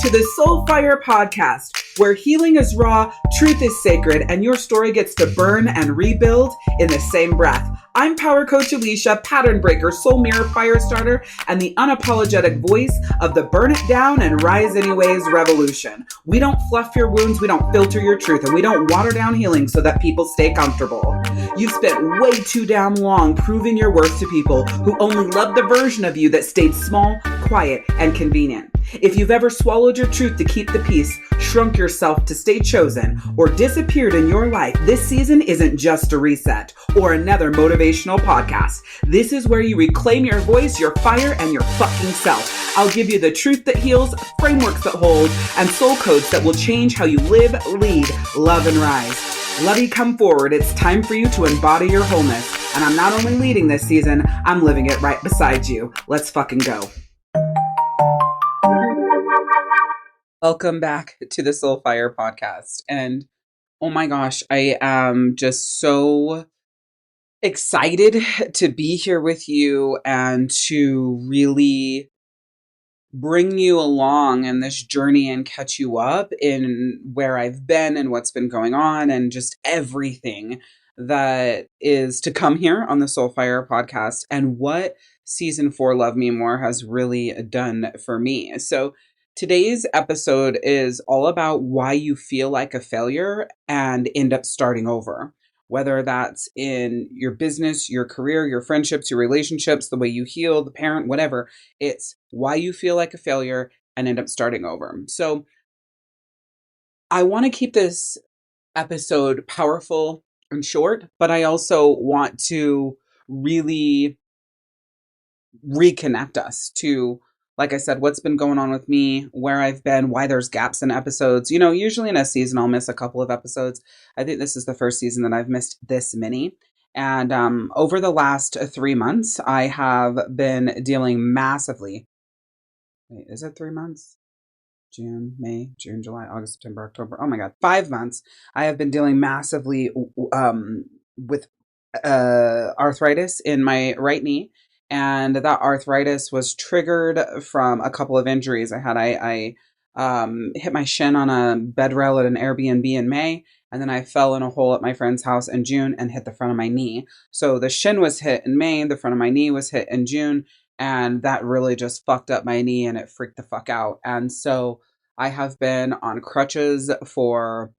to the Soul Fire podcast, where healing is raw, truth is sacred, and your story gets to burn and rebuild in the same breath. I'm Power Coach Alicia, pattern breaker, soul mirror, fire starter, and the unapologetic voice of the burn it down and rise anyways revolution. We don't fluff your wounds, we don't filter your truth, and we don't water down healing so that people stay comfortable. You've spent way too damn long proving your worth to people who only love the version of you that stayed small, quiet, and convenient. If you've ever swallowed your truth to keep the peace, shrunk yourself to stay chosen, or disappeared in your life, this season isn't just a reset or another motivational podcast. This is where you reclaim your voice, your fire, and your fucking self. I'll give you the truth that heals, frameworks that hold, and soul codes that will change how you live, lead, love, and rise. Lovey, come forward. It's time for you to embody your wholeness. And I'm not only leading this season, I'm living it right beside you. Let's fucking go. Welcome back to the Soul Fire podcast. And oh my gosh, I am just so excited to be here with you and to really bring you along in this journey and catch you up in where I've been and what's been going on and just everything that is to come here on the Soul Fire podcast and what season 4 Love Me More has really done for me. So today's episode is all about why you feel like a failure and end up starting over. Whether that's in your business, your career, your friendships, your relationships, the way you heal, the parent, whatever, it's why you feel like a failure and end up starting over. So I want to keep this episode powerful and short, but I also want to really reconnect us to, like I said, what's been going on with me, where I've been, why there's gaps in episodes. You know, usually in a season, I'll miss a couple of episodes. I think this is the first season that I've missed this many. And over the last 3 months, I have been dealing massively. Wait, is it 3 months? June, May, June, July, August, September, October. Oh my God, 5 months. I have been dealing massively with arthritis in my right knee. And that arthritis was triggered from a couple of injuries I had. I hit my shin on a bed rail at an Airbnb in May, and then I fell in a hole at my friend's house in June and hit the front of my knee. So the shin was hit in May, the front of my knee was hit in June, and that really just fucked up my knee and it freaked the fuck out. And so I have been on crutches for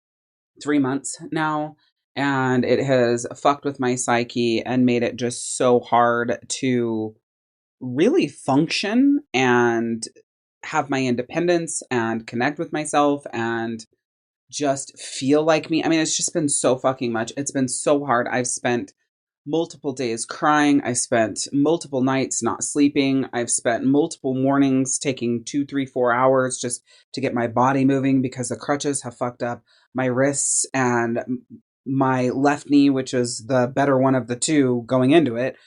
3 months now. And it has fucked with my psyche and made it just so hard to really function and have my independence and connect with myself and just feel like me. I mean, it's just been so fucking much. It's been so hard. I've spent multiple days crying. I spent multiple nights not sleeping. I've spent multiple mornings taking 2, 3, 4 hours just to get my body moving because the crutches have fucked up my wrists and my left knee, which is the better one of the two going into it,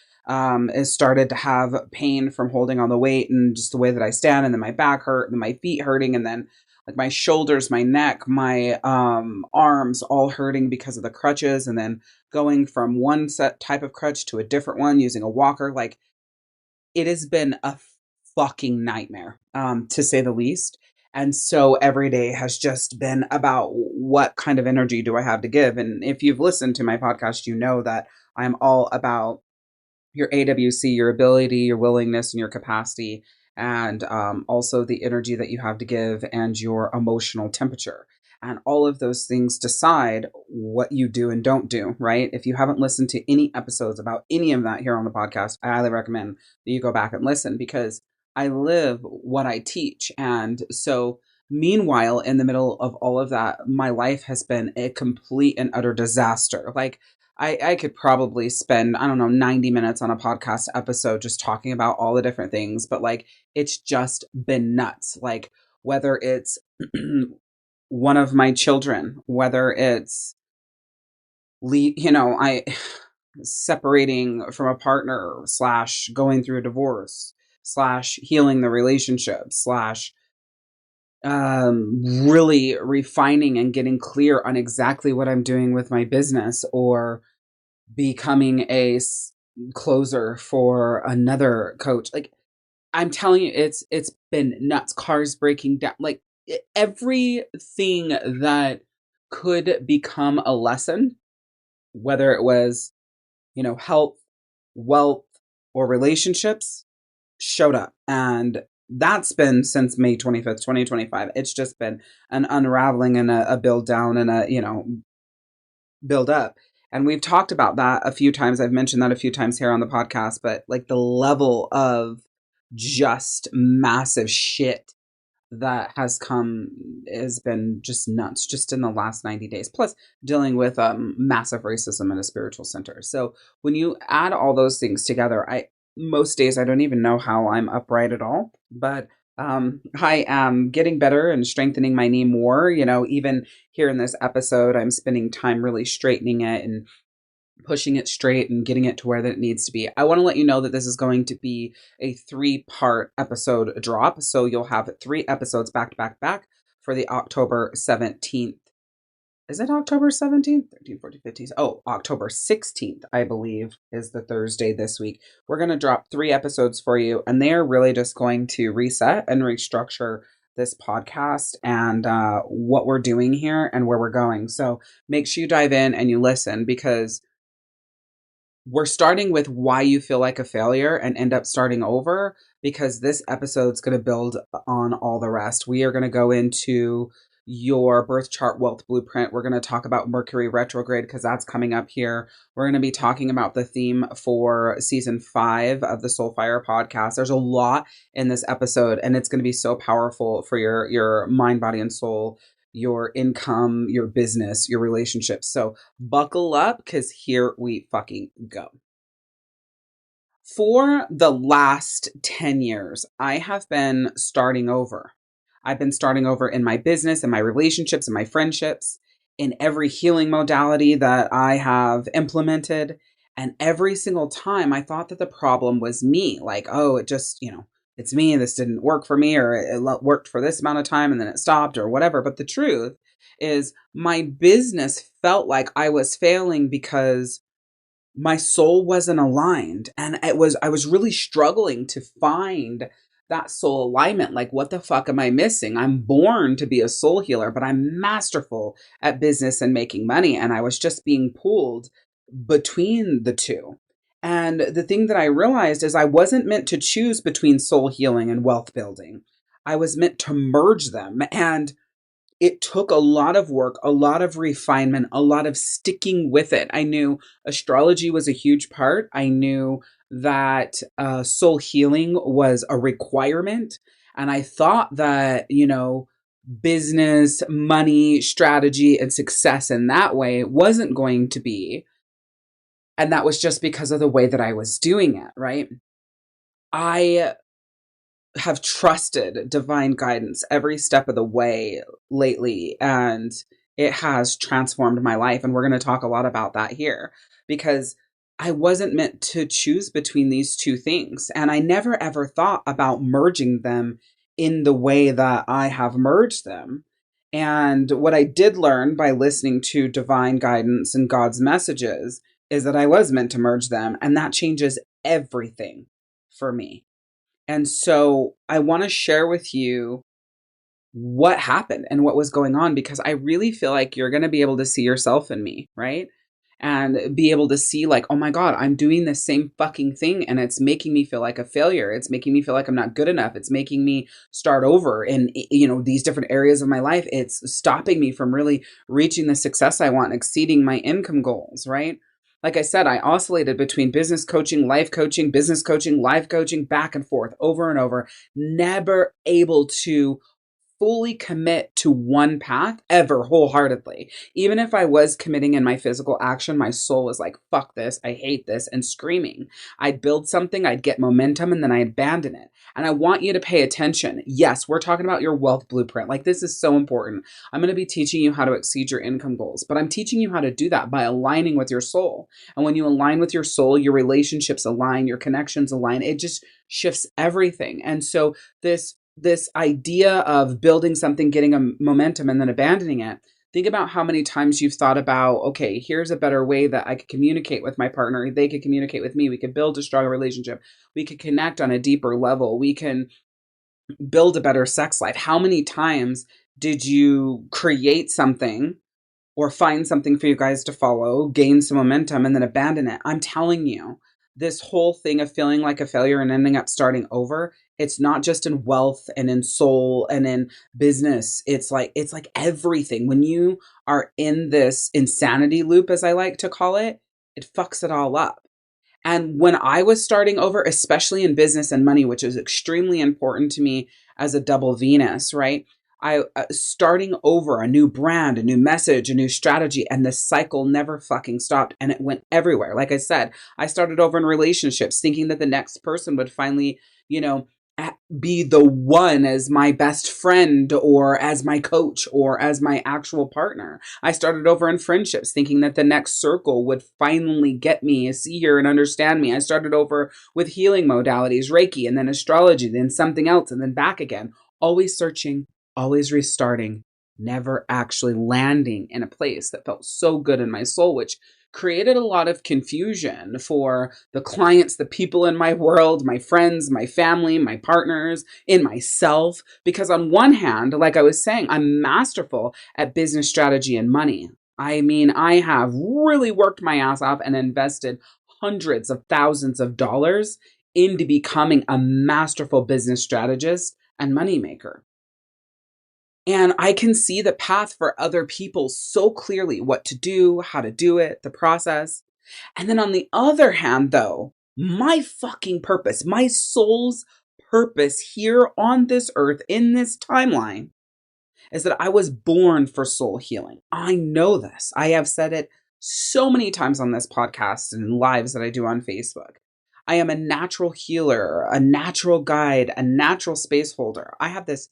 is started to have pain from holding on the weight and just the way that I stand, and then my back hurt, and then my feet hurting, and then like my shoulders, my neck, my arms all hurting because of the crutches, and then going from one set type of crutch to a different one using a walker. Like, it has been a fucking nightmare, to say the least. And so every day has just been about what kind of energy do I have to give. And if you've listened to my podcast, you know that I'm all about your AWC, your ability, your willingness, and your capacity, and also the energy that you have to give and your emotional temperature. And all of those things decide what you do and don't do, right? If you haven't listened to any episodes about any of that here on the podcast, I highly recommend that you go back and listen, because I live what I teach. And so meanwhile, in the middle of all of that, my life has been a complete and utter disaster. Like, I could probably spend, I don't know, 90 minutes on a podcast episode just talking about all the different things, but like, it's just been nuts. Like, whether it's one of my children, whether it's, I separating from a partner / going through a divorce / healing the relationship / really refining and getting clear on exactly what I'm doing with my business, or becoming a closer for another coach. Like, I'm telling you, it's been nuts. Cars breaking down. Like, everything that could become a lesson, whether it was, health, wealth, or relationships, showed up. And that's been since May 25th, 2025. It's just been an unraveling and a build down and a, build up. And we've talked about that a few times. I've mentioned that a few times here on the podcast, but like the level of just massive shit that has come has been just nuts just in the last 90 days, plus dealing with massive racism in a spiritual center. So when you add all those things together, I most days I don't even know how I'm upright at all, but I am getting better and strengthening my knee more. Even here in this episode, I'm spending time really straightening it and pushing it straight and getting it to where that it needs to be. I want to let you know that this is going to be a 3-part episode drop. So you'll have 3 episodes back to back to back for the October 17th. Is it October 17th? 13, 14, 15. Oh, October 16th, I believe, is the Thursday this week. We're going to drop 3 episodes for you, and they're really just going to reset and restructure this podcast and what we're doing here and where we're going. So make sure you dive in and you listen, because we're starting with why you feel like a failure and end up starting over, because this episode's going to build on all the rest. We are going to go into your birth chart wealth blueprint. We're going to talk about Mercury retrograde because that's coming up here. We're going to be talking about the theme for season 5 of the Soulfire podcast. There's a lot in this episode, and it's going to be so powerful for your mind, body, and soul, your income, your business, your relationships. So buckle up, because here we fucking go. For the last 10 years, I have been starting over. I've been starting over in my business, in my relationships, in my friendships, in every healing modality that I have implemented. And every single time I thought that the problem was me. Like, oh, it just, it's me. This didn't work for me, or it worked for this amount of time and then it stopped, or whatever. But the truth is, my business felt like I was failing because my soul wasn't aligned, and I was really struggling to find that soul alignment. Like, what the fuck am I missing? I'm born to be a soul healer, but I'm masterful at business and making money, and I was just being pulled between the two. And the thing that I realized is I wasn't meant to choose between soul healing and wealth building. I was meant to merge them. And it took a lot of work, a lot of refinement, a lot of sticking with it. I knew astrology was a huge part. I knew that soul healing was a requirement. And I thought that, business, money, strategy, and success in that way wasn't going to be. And that was just because of the way that I was doing it, right? I have trusted divine guidance every step of the way lately, and it has transformed my life. And we're going to talk a lot about that here, because I wasn't meant to choose between these two things. And I never ever thought about merging them in the way that I have merged them. And what I did learn by listening to divine guidance and God's messages is that I was meant to merge them. And that changes everything for me. And so I want to share with you what happened and what was going on, because I really feel like you're going to be able to see yourself in me, right? And be able to see, like, oh my God, I'm doing the same fucking thing and it's making me feel like a failure. It's making me feel like I'm not good enough. It's making me start over in, these different areas of my life. It's stopping me from really reaching the success I want, exceeding my income goals, right? Like I said, I oscillated between business coaching, life coaching, business coaching, life coaching, back and forth over and over, never able to fully commit to one path ever wholeheartedly. Even if I was committing in my physical action, my soul was like, fuck this, I hate this, and screaming. I'd build something, I'd get momentum, and then I abandon it. And I want you to pay attention. Yes, we're talking about your wealth blueprint. Like, this is so important. I'm going to be teaching you how to exceed your income goals, but I'm teaching you how to do that by aligning with your soul. And when you align with your soul, your relationships align, your connections align. It just shifts everything. And so this idea of building something, getting a momentum, and then abandoning it. Think about how many times you've thought about, okay, here's a better way that I could communicate with my partner. They could communicate with me. We could build a stronger relationship. We could connect on a deeper level. We can build a better sex life? How many times did you create something or find something for you guys to follow, gain some momentum, and then abandon it? I'm telling you, this whole thing of feeling like a failure and ending up starting over, it's not just in wealth and in soul and in business. It's like everything. When you are in this insanity loop, as I like to call it, it fucks it all up. And when I was starting over, especially in business and money, which is extremely important to me as a double Venus, right? I starting over a new brand, a new message, a new strategy, and the cycle never fucking stopped, and it went everywhere. Like I said, I started over in relationships, thinking that the next person would finally, you know, be the one as my best friend or as my coach or as my actual partner. I started over in friendships thinking that the next circle would finally get me, see her and understand me. I started over with healing modalities, Reiki, and then astrology, then something else, and then back again. Always searching, always restarting, never actually landing in a place that felt so good in my soul, which created a lot of confusion for the clients, the people in my world, my friends, my family, my partners, in myself. Because on one hand, like I was saying, I'm masterful at business strategy and money. I mean, I have really worked my ass off and invested hundreds of thousands of dollars into becoming a masterful business strategist and moneymaker. And I can see the path for other people so clearly, what to do, how to do it, the process. And then on the other hand, though, my fucking purpose, my soul's purpose here on this earth in this timeline is that I was born for soul healing. I know this. I have said it so many times on this podcast and lives that I do on Facebook. I am a natural healer, a natural guide, a natural space holder. I have this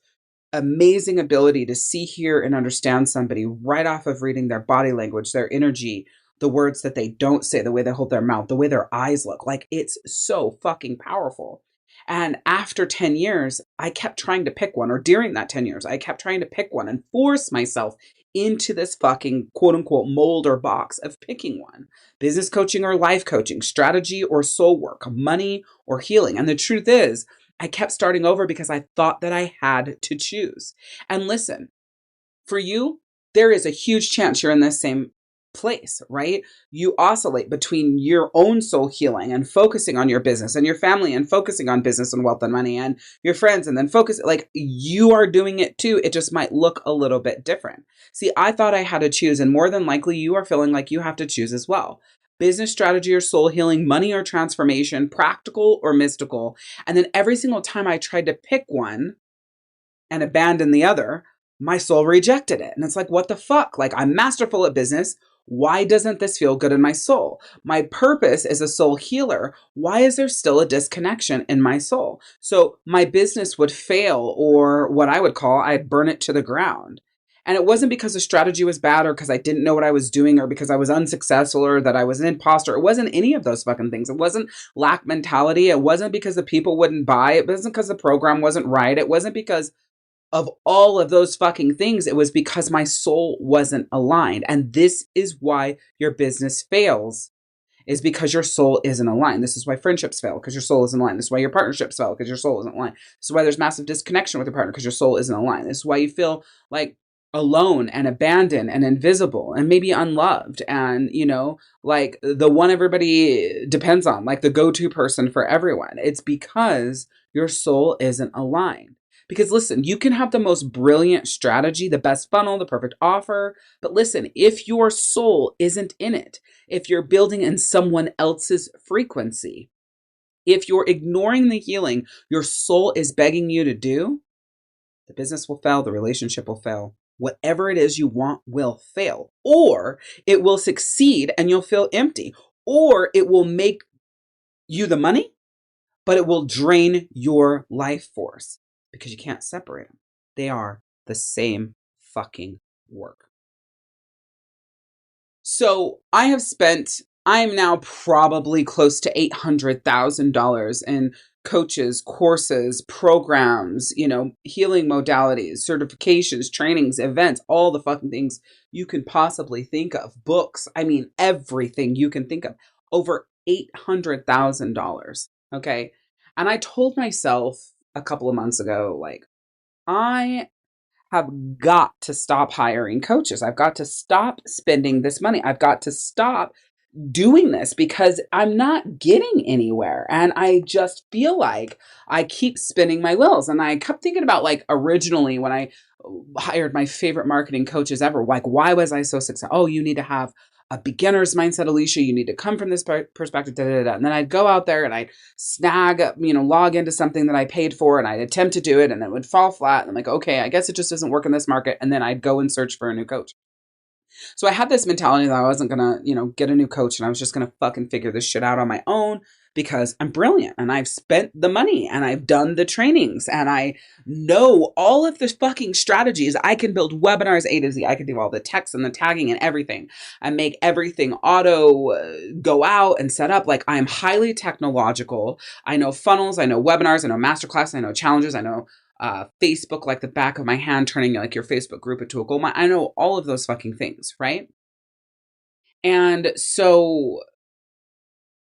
amazing ability to see, hear, and understand somebody right off of reading their body language, their energy, the words that they don't say, the way they hold their mouth, the way their eyes look. Like, it's so fucking powerful. And after 10 years, I kept trying to pick one, or during that 10 years, I kept trying to pick one and force myself into this fucking quote unquote mold or box of picking one: business coaching or life coaching, strategy or soul work, money or healing. And the truth is, I kept starting over because I thought that I had to choose. And listen, for you, there is a huge chance you're in the same place, right? You oscillate between your own soul healing and focusing on your business and your family and focusing on business and wealth and money and your friends, and then focus, like, you are doing it too. It just might look a little bit different. See, I thought I had to choose, and more than likely you are feeling like you have to choose as well. Business strategy or soul healing, money or transformation, practical or mystical. And then every single time I tried to pick one and abandon the other, my soul rejected it. And it's like, what the fuck? Like, I'm masterful at business. Why doesn't this feel good in my soul? My purpose is a soul healer. Why is there still a disconnection in my soul? So my business would fail, or what I would call, I'd burn it to the ground. And it wasn't because the strategy was bad or because I didn't know what I was doing or because I was unsuccessful or that I was an imposter. It wasn't any of those fucking things. It wasn't lack mentality. It wasn't because the people wouldn't buy. It wasn't because the program wasn't right. It wasn't because of all of those fucking things. It was because my soul wasn't aligned. And this is why your business fails, is because your soul isn't aligned. This is why friendships fail, because your soul isn't aligned. This is why your partnerships fail, because your soul isn't aligned. This is why there's massive disconnection with your partner, because your soul isn't aligned. This is why you feel like alone and abandoned and invisible and maybe unloved and, like the one everybody depends on, like the go-to person for everyone. It's because your soul isn't aligned. Because listen, you can have the most brilliant strategy, the best funnel, the perfect offer. But listen, if your soul isn't in it, if you're building in someone else's frequency, if you're ignoring the healing your soul is begging you to do, the business will fail, the relationship will fail. Whatever it is you want will fail, or it will succeed and you'll feel empty, or it will make you the money, but it will drain your life force because you can't separate them. They are the same fucking work. So I'm now probably close to $800,000 in coaches, courses, programs, healing modalities, certifications, trainings, events, all the fucking things you can possibly think of, books. I mean, everything you can think of, over $800,000. Okay. And I told myself a couple of months ago, like, I have got to stop hiring coaches. I've got to stop spending this money. I've got to stop doing this because I'm not getting anywhere. And I just feel like I keep spinning my wheels. And I kept thinking about, like, originally when I hired my favorite marketing coaches ever, like, why was I so successful? Oh, you need to have a beginner's mindset, Alicia. You need to come from this perspective. Da, da, da. And then I'd go out there and I'd snag, log into something that I paid for and I'd attempt to do it and it would fall flat. And I'm like, okay, I guess it just doesn't work in this market. And then I'd go and search for a new coach. So I had this mentality that I wasn't gonna, get a new coach and I was just gonna fucking figure this shit out on my own because I'm brilliant and I've spent the money and I've done the trainings and I know all of the fucking strategies. I can build webinars A to Z. I can do all the text and the tagging and everything and make everything auto go out and set up. Like, I'm highly technological. I know funnels. I know webinars. I know masterclass. I know challenges. I know Facebook like the back of my hand, turning like your Facebook group into a gold mine. I know all of those fucking things, right? And so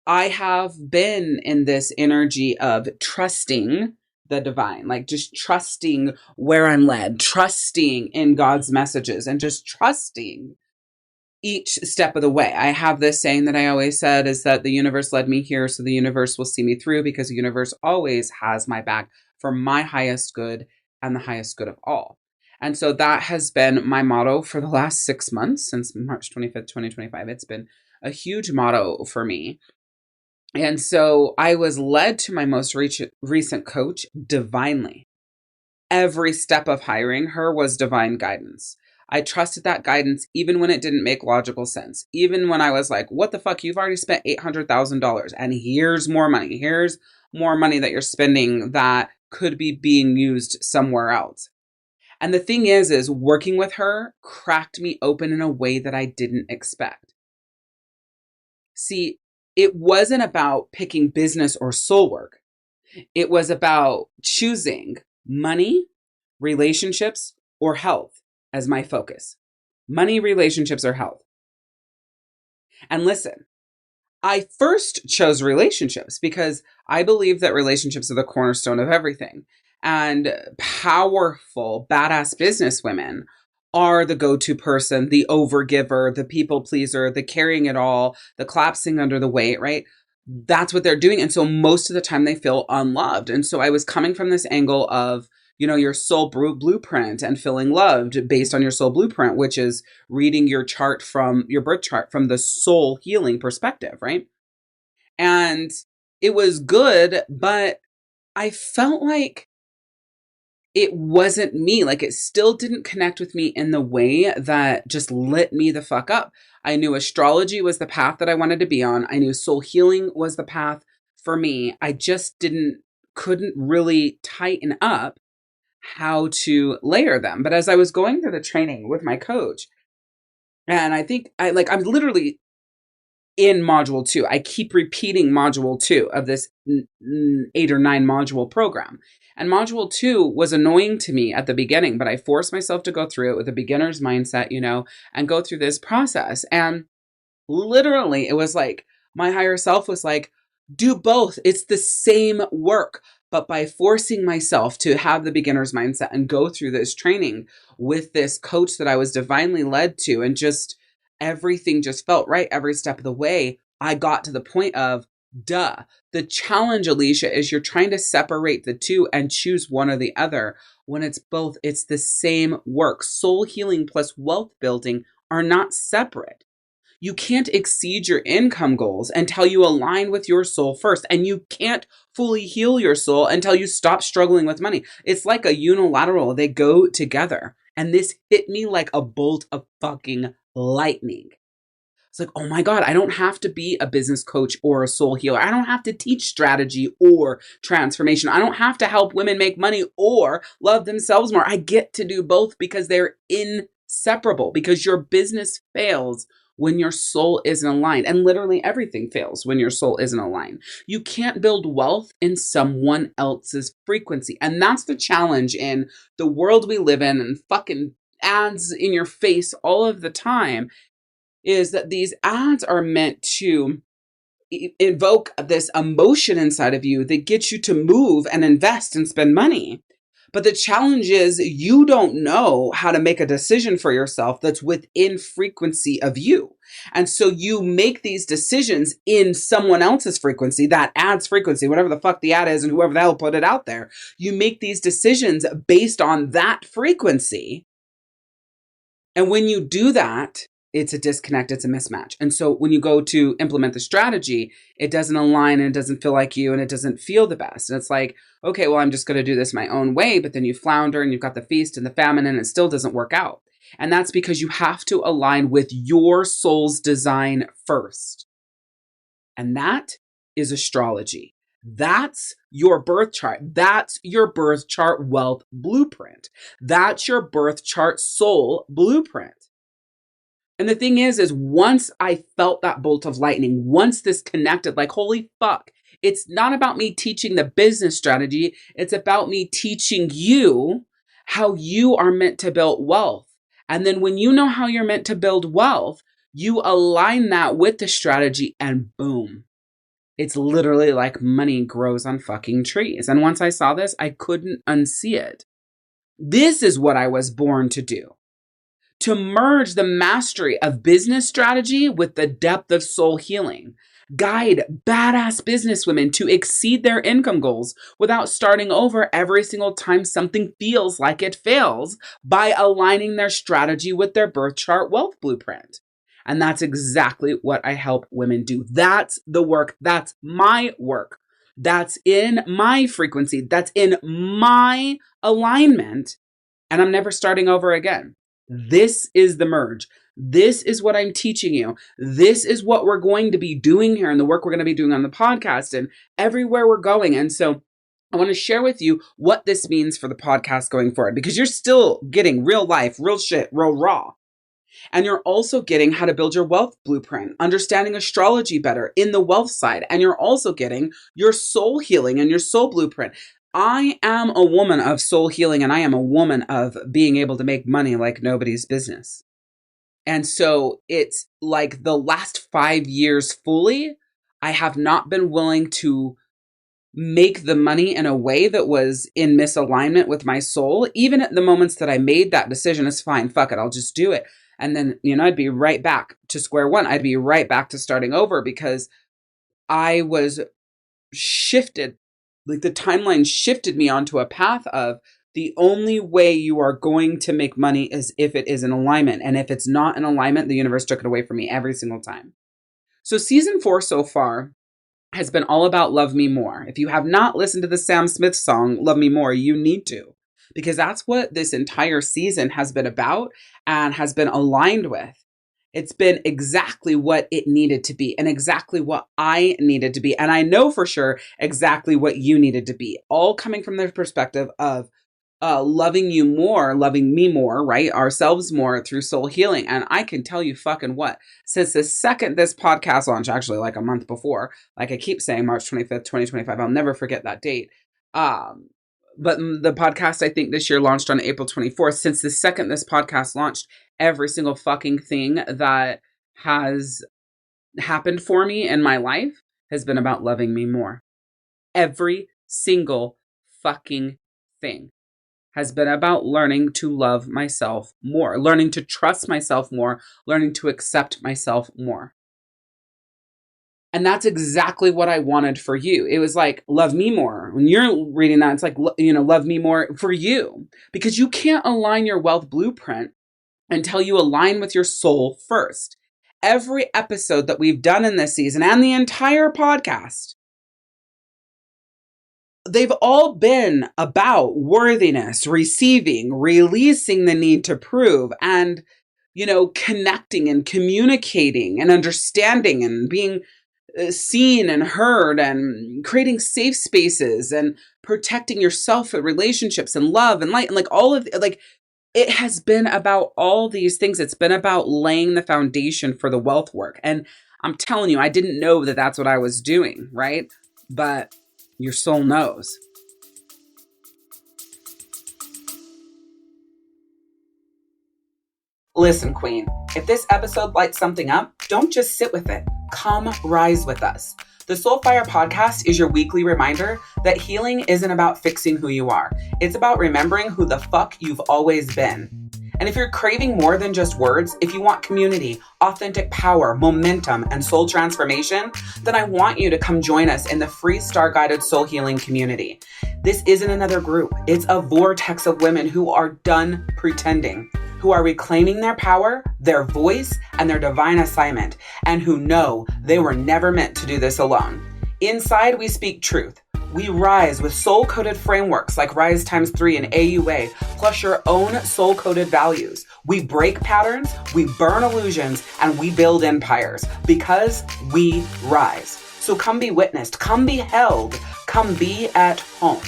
I have been in this energy of trusting the divine, like just trusting where I'm led, trusting in God's messages, and just trusting each step of the way. I have this saying that I always said is that the universe led me here, so the universe will see me through because the universe always has my back for my highest good and the highest good of all. And so that has been my motto for the last 6 months, since March 25th, 2025. It's been a huge motto for me. And so I was led to my most recent coach divinely. Every step of hiring her was divine guidance. I trusted that guidance even when it didn't make logical sense. Even when I was like, what the fuck? You've already spent $800,000 and here's more money. Here's more money that you're spending that could be being used somewhere else. And the thing is working with her cracked me open in a way that I didn't expect. See, it wasn't about picking business or soul work. It was about choosing money, relationships, or health as my focus. Money, relationships, or health. And listen, I first chose relationships because I believe that relationships are the cornerstone of everything. And powerful, badass business women are the go-to person, the overgiver, the people pleaser, the carrying it all, the collapsing under the weight, right? That's what they're doing. And so most of the time they feel unloved. And so I was coming from this angle of, your soul blueprint and feeling loved based on your soul blueprint, which is reading your chart from your birth chart from the soul healing perspective, right? And it was good, but I felt like it wasn't me. Like, it still didn't connect with me in the way that just lit me the fuck up. I knew astrology was the path that I wanted to be on. I knew soul healing was the path for me. I just couldn't really tighten up how to layer them. But as I was going through the training with my coach, and I think I'm literally in module 2. I keep repeating module 2 of this 8 or 9 module program. And module 2 was annoying to me at the beginning, but I forced myself to go through it with a beginner's mindset, and go through this process. And literally, it was like my higher self was like, do both. It's the same work. But by forcing myself to have the beginner's mindset and go through this training with this coach that I was divinely led to, and just everything just felt right every step of the way, I got to the point of, duh. The challenge, Alicia, is you're trying to separate the two and choose one or the other when it's both. It's the same work. Soul healing plus wealth building are not separate. You can't exceed your income goals until you align with your soul first. And you can't fully heal your soul until you stop struggling with money. It's like a unilateral. They go together. And this hit me like a bolt of fucking lightning. It's like, oh my God, I don't have to be a business coach or a soul healer. I don't have to teach strategy or transformation. I don't have to help women make money or love themselves more. I get to do both because they're inseparable, because your business fails when your soul isn't aligned. And literally everything fails when your soul isn't aligned. You can't build wealth in someone else's frequency. And that's the challenge in the world we live in, and fucking ads in your face all of the time, is that these ads are meant to invoke this emotion inside of you that gets you to move and invest and spend money. But the challenge is you don't know how to make a decision for yourself that's within frequency of you. And so you make these decisions in someone else's frequency, that ad's frequency, whatever the fuck the ad is and whoever the hell put it out there. You make these decisions based on that frequency. And when you do that, it's a disconnect, it's a mismatch. And so when you go to implement the strategy, it doesn't align and it doesn't feel like you and it doesn't feel the best. And it's like, okay, well, I'm just going to do this my own way. But then you flounder and you've got the feast and the famine and it still doesn't work out. And that's because you have to align with your soul's design first. And that is astrology. That's your birth chart. That's your birth chart wealth blueprint. That's your birth chart soul blueprint. And the thing is once I felt that bolt of lightning, once this connected, like, holy fuck, it's not about me teaching the business strategy. It's about me teaching you how you are meant to build wealth. And then when you know how you're meant to build wealth, you align that with the strategy and boom. It's literally like money grows on fucking trees. And once I saw this, I couldn't unsee it. This is what I was born to do. To merge the mastery of business strategy with the depth of soul healing. Guide badass businesswomen to exceed their income goals without starting over every single time something feels like it fails by aligning their strategy with their birth chart wealth blueprint. And that's exactly what I help women do. That's the work. That's my work. That's in my frequency. That's in my alignment. And I'm never starting over again. This is the merge. This is what I'm teaching you. This is what we're going to be doing here and the work we're going to be doing on the podcast and everywhere we're going. And so I want to share with you what this means for the podcast going forward, because you're still getting real life, real shit, real raw. And you're also getting how to build your wealth blueprint, understanding astrology better in the wealth side. And you're also getting your soul healing and your soul blueprint. I am a woman of soul healing and I am a woman of being able to make money like nobody's business. And so it's like the last 5 years fully, I have not been willing to make the money in a way that was in misalignment with my soul. Even at the moments that I made that decision, it's fine, fuck it, I'll just do it. And then, I'd be right back to square one. I'd be right back to starting over because I was shifted. Like the timeline shifted me onto a path of the only way you are going to make money is if it is in alignment. And if it's not in alignment, the universe took it away from me every single time. So season 4 so far has been all about Love Me More. If you have not listened to the Sam Smith song, Love Me More, you need to, because that's what this entire season has been about and has been aligned with. It's been exactly what it needed to be and exactly what I needed to be. And I know for sure exactly what you needed to be, all coming from the perspective of loving you more, loving me more, right? Ourselves more through soul healing. And I can tell you fucking what, since the second this podcast launched, actually like a month before, like I keep saying March 25th, 2025, I'll never forget that date. But the podcast, I think this year launched on April 24th. Since the second this podcast launched, every single fucking thing that has happened for me in my life has been about loving me more. Every single fucking thing has been about learning to love myself more, learning to trust myself more, learning to accept myself more. And that's exactly what I wanted for you. It was like, love me more. When you're reading that, it's like, love me more for you. Because you can't align your wealth blueprint until you align with your soul first. Every episode that we've done in this season and the entire podcast, they've all been about worthiness, receiving, releasing the need to prove, and, connecting and communicating and understanding and being seen and heard and creating safe spaces and protecting yourself in relationships and love and light and like all of like it has been about all these things. It's been about laying the foundation for the wealth work. And I'm telling you, I didn't know that that's what I was doing, right? But your soul knows. Listen, Queen, if this episode lights something up, don't just sit with it. Come rise with us. The Soul Fire podcast is your weekly reminder that healing isn't about fixing who you are. It's about remembering who the fuck you've always been. And if you're craving more than just words, if you want community, authentic power, momentum, and soul transformation, then I want you to come join us in the free star-guided soul healing community. This isn't another group. It's a vortex of women who are done pretending, who are reclaiming their power, their voice, and their divine assignment, and who know they were never meant to do this alone. Inside, we speak truth. We rise with soul-coded frameworks like Rise Times 3 and AUA, plus your own soul-coded values. We break patterns, we burn illusions, and we build empires because we rise. So come be witnessed, come be held, come be at home.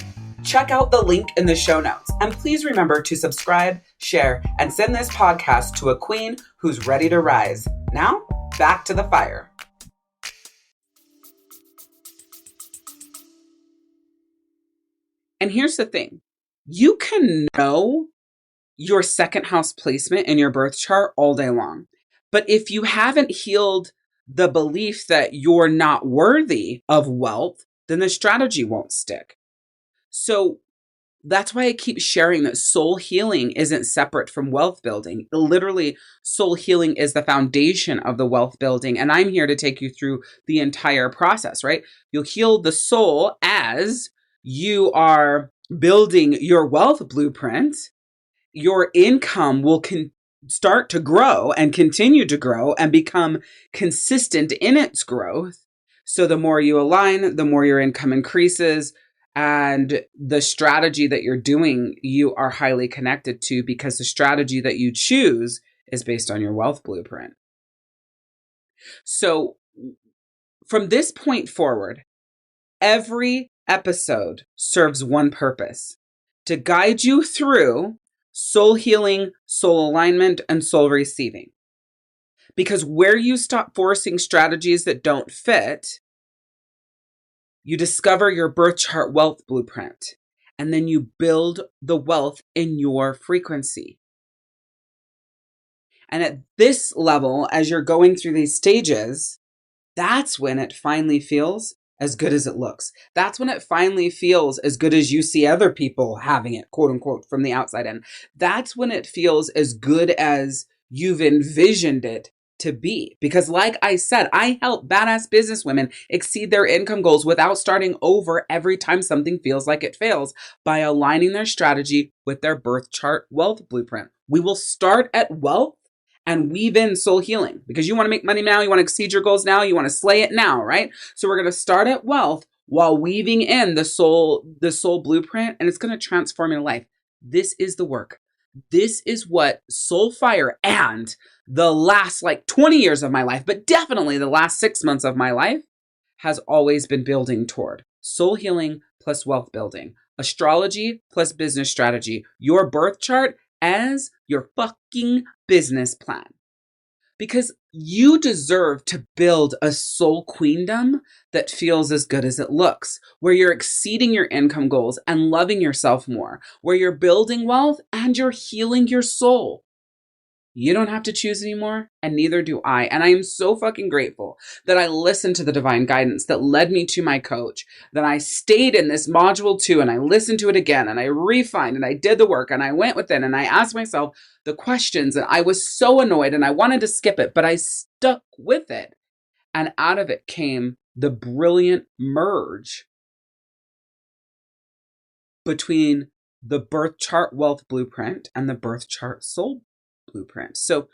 Check out the link in the show notes. And please remember to subscribe, share, and send this podcast to a queen who's ready to rise. Now, back to the fire. And here's the thing. You can know your second house placement in your birth chart all day long. But if you haven't healed the belief that you're not worthy of wealth, then the strategy won't stick. So that's why I keep sharing that soul healing isn't separate from wealth building. Literally, soul healing is the foundation of the wealth building. And I'm here to take you through the entire process, right? You'll heal the soul as you are building your wealth blueprint. Your income will start to grow and continue to grow and become consistent in its growth. So the more you align, the more your income increases. And the strategy that you're doing, you are highly connected to, because the strategy that you choose is based on your wealth blueprint. So from this point forward, every episode serves one purpose: to guide you through soul healing, soul alignment, and soul receiving. Because where you stop forcing strategies that don't fit, you discover your birth chart wealth blueprint, and then you build the wealth in your frequency. And at this level, as you're going through these stages, that's when it finally feels as good as it looks. That's when it finally feels as good as you see other people having it, quote unquote, from the outside in. That's when it feels as good as you've envisioned it to be. Because like I said, I help badass businesswomen exceed their income goals without starting over every time something feels like it fails, by aligning their strategy with their birth chart wealth blueprint. We will start at wealth and weave in soul healing, because you want to make money now, you want to exceed your goals now, you want to slay it now, right? So we're going to start at wealth while weaving in the soul blueprint, and it's going to transform your life. This is the work. This is what Soul Fire and the last 20 years of my life, but definitely the last 6 months of my life, has always been building toward. Soul healing plus wealth building. Astrology plus business strategy. Your birth chart as your fucking business plan. Because you deserve to build a soul queendom that feels as good as it looks, where you're exceeding your income goals and loving yourself more, where you're building wealth and you're healing your soul. You don't have to choose anymore, and neither do I. And I am so fucking grateful that I listened to the divine guidance that led me to my coach, that I stayed in this module 2 and I listened to it again and I refined and I did the work and I went within and I asked myself the questions, and I was so annoyed and I wanted to skip it, but I stuck with it. And out of it came the brilliant merge between the birth chart wealth blueprint and the birth chart soul blueprint. So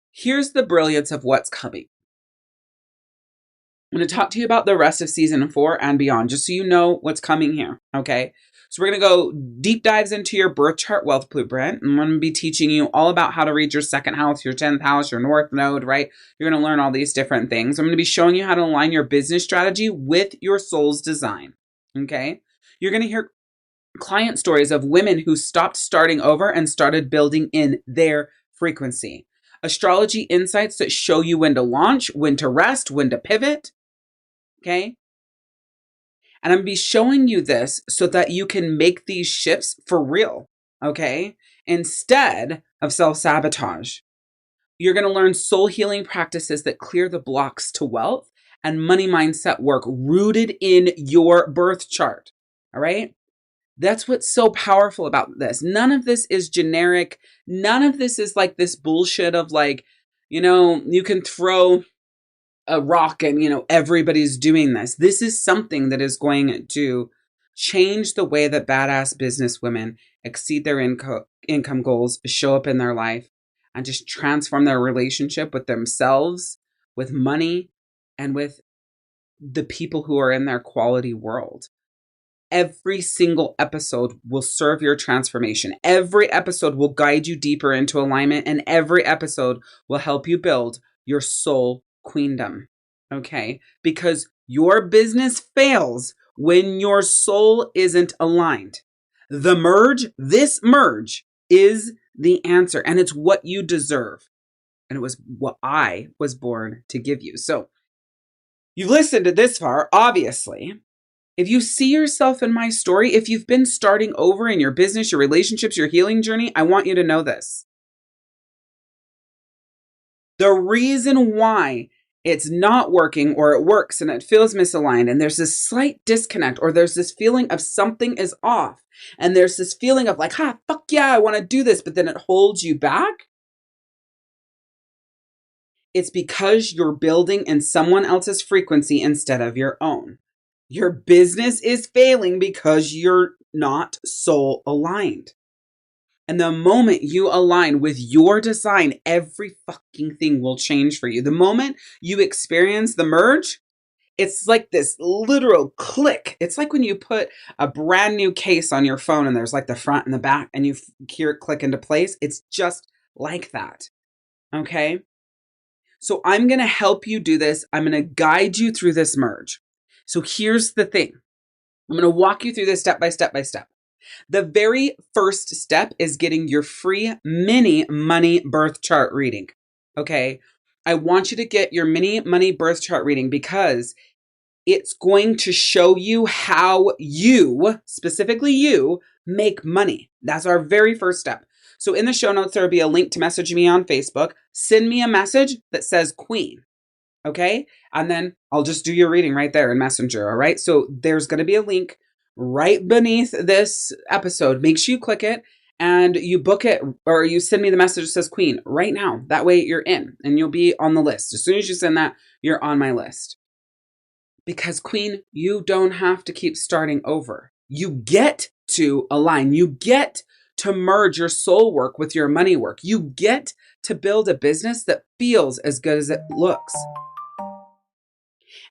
here's the brilliance of what's coming. I'm going to talk to you about the rest of season 4 and beyond, just so you know what's coming here. Okay. So we're going to go deep dives into your birth chart wealth blueprint. I'm going to be teaching you all about how to read your second house, your 10th house, your north node, right? You're going to learn all these different things. I'm going to be showing you how to align your business strategy with your soul's design. Okay. You're going to hear client stories of women who stopped starting over and started building in their frequency. Astrology insights that show you when to launch, when to rest, when to pivot. Okay. And I'm going to be showing you this so that you can make these shifts for real. Okay. Instead of self-sabotage. You're going to learn soul healing practices that clear the blocks to wealth and money mindset work rooted in your birth chart. All right. That's what's so powerful about this. None of this is generic. None of this is like this bullshit of like, you can throw a rock and, everybody's doing this. This is something that is going to change the way that badass business women exceed their income goals, show up in their life, and just transform their relationship with themselves, with money, and with the people who are in their quality world. Every single episode will serve your transformation. Every episode will guide you deeper into alignment, and every episode will help you build your soul queendom. Okay? Because your business fails when your soul isn't aligned. This merge is the answer, and it's what you deserve. And it was what I was born to give you. So you've listened to this far, obviously. If you see yourself in my story, if you've been starting over in your business, your relationships, your healing journey, I want you to know this. The reason why it's not working, or it works and it feels misaligned, and there's this slight disconnect, or there's this feeling of something is off, and there's this feeling of like, fuck yeah, I want to do this, but then it holds you back. It's because you're building in someone else's frequency instead of your own. Your business is failing because you're not soul aligned. And the moment you align with your design, every fucking thing will change for you. The moment you experience the merge, it's like this literal click. It's like when you put a brand new case on your phone and there's like the front and the back and you hear it click into place. It's just like that. Okay? So I'm going to help you do this. I'm going to guide you through this merge. So here's the thing. I'm going to walk you through this step by step by step. The very first step is getting your free mini money birth chart reading. Okay. I want you to get your mini money birth chart reading because it's going to show you how you, specifically you, make money. That's our very first step. So in the show notes, there'll be a link to message me on Facebook. Send me a message that says Queen. Okay. And then I'll just do your reading right there in Messenger. All right. So there's going to be a link right beneath this episode. Make sure you click it and you book it, or you send me the message that says Queen right now. That way you're in and you'll be on the list. As soon as you send that, you're on my list. Because Queen, you don't have to keep starting over. You get to align. You get to merge your soul work with your money work. You get to build a business that feels as good as it looks.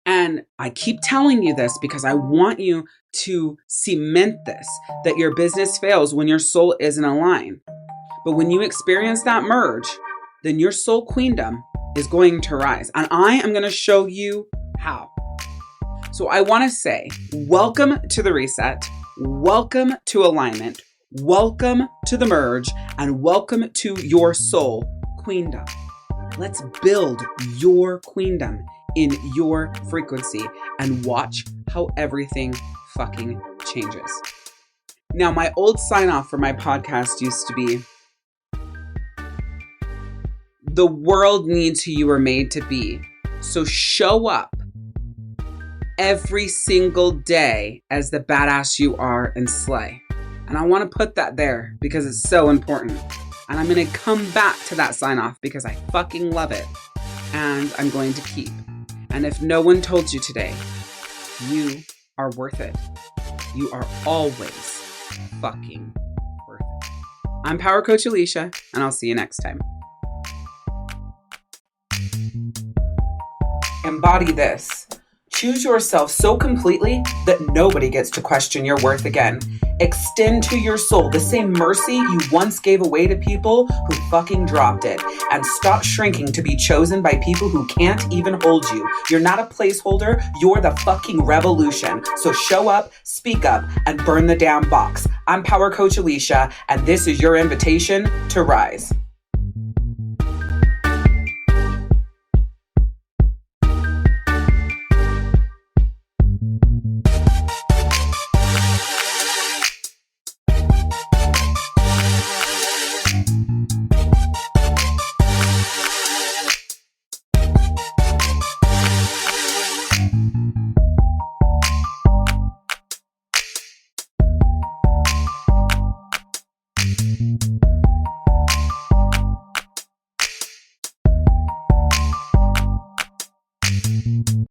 And I keep telling you this because I want you to cement this, that your business fails when your soul isn't aligned. But when you experience that merge, then your soul queendom is going to rise. And I am going to show you how. So I want to say, welcome to the reset. Welcome to alignment. Welcome to the merge. And welcome to your soul queendom. Let's build your queendom in your frequency and watch how everything fucking changes. Now, my old sign off for my podcast used to be, the world needs who you were made to be. So show up every single day as the badass you are and slay. And I want to put that there because it's so important. And I'm going to come back to that sign off because I fucking love it. And I'm going to keep. And if no one told you today, you are worth it. You are always fucking worth it. I'm Power Coach Alicia, and I'll see you next time. Embody this. Choose yourself so completely that nobody gets to question your worth again. Extend to your soul the same mercy you once gave away to people who fucking dropped it. And stop shrinking to be chosen by people who can't even hold you. You're not a placeholder. You're the fucking revolution. So show up, speak up, and burn the damn box. I'm Power Coach Alicia, and this is your invitation to rise.